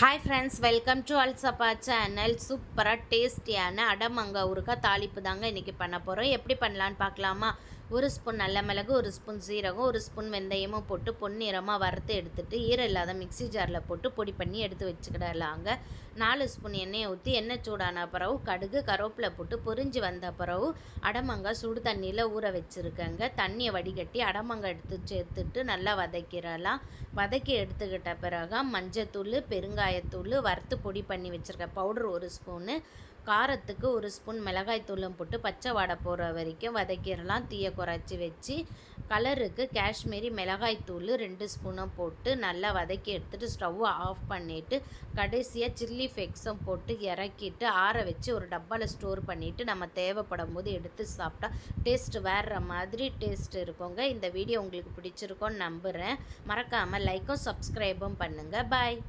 Hi friends, welcome to Alsappa channel. சூப்பராக டேஸ்டியான அடமங்காய் ஊறுகாய் தாளிப்பு தாங்க இன்றைக்கி பண்ண போகிறோம். எப்படி பண்ணலான்னு பார்க்கலாமா? ஒரு ஸ்பூன் நல்ல மிளகு, ஒரு ஸ்பூன் சீரகம், ஒரு ஸ்பூன் வெந்தயமும் போட்டு பொன்னிறமாக வறுத்து எடுத்துகிட்டு ஈரம் இல்லாத மிக்சி ஜாரில் போட்டு பொடி பண்ணி எடுத்து வச்சுக்கிடலாங்க. 4 ஸ்பூன் எண்ணெயை ஊற்றி எண்ணெய் சூடான பிறகு கடுகு கருவேப்பிலை போட்டு பொரிஞ்சு வந்த பிறகு அடமங்காய் சுடு தண்ணியில் ஊற வச்சுருக்கேங்க. தண்ணியை வடிகட்டி அடமங்காய் எடுத்து சேர்த்துட்டு நல்லா வதக்கிடலாம். வதக்கி எடுத்துக்கிட்ட பிறகு மஞ்சத்தூள், பெருங்காயத்தூள், வறுத்து பொடி பண்ணி வச்சுருக்க பவுடர் 1 ஸ்பூனு, காரத்துக்கு 1 ஸ்பூன் மிளகாய்த்தூளும் போட்டு பச்சை வாடை போகிற வரைக்கும் வதக்கிடலாம். தீயை குறைச்சி வச்சு கலருக்கு காஷ்மீரி மிளகாய்த்தூள் 2 ஸ்பூனும் போட்டு நல்லா வதக்கி எடுத்துகிட்டு ஸ்டவ்வை ஆஃப் பண்ணிவிட்டு கடைசியாக சில்லி ஃப்ளேக்ஸும் போட்டு இறக்கிட்டு ஆற வச்சு ஒரு டப்பாவில் ஸ்டோர் பண்ணிவிட்டு நம்ம தேவைப்படும் போது எடுத்து சாப்பிட்டா டேஸ்ட் வேறு மாதிரி டேஸ்ட் இருக்குங்க. இந்த வீடியோ உங்களுக்கு பிடிச்சிருக்கோன்னு நம்புகிறேன். மறக்காமல் லைக்கும் சப்ஸ்கிரைபும் பண்ணுங்கள். பாய்.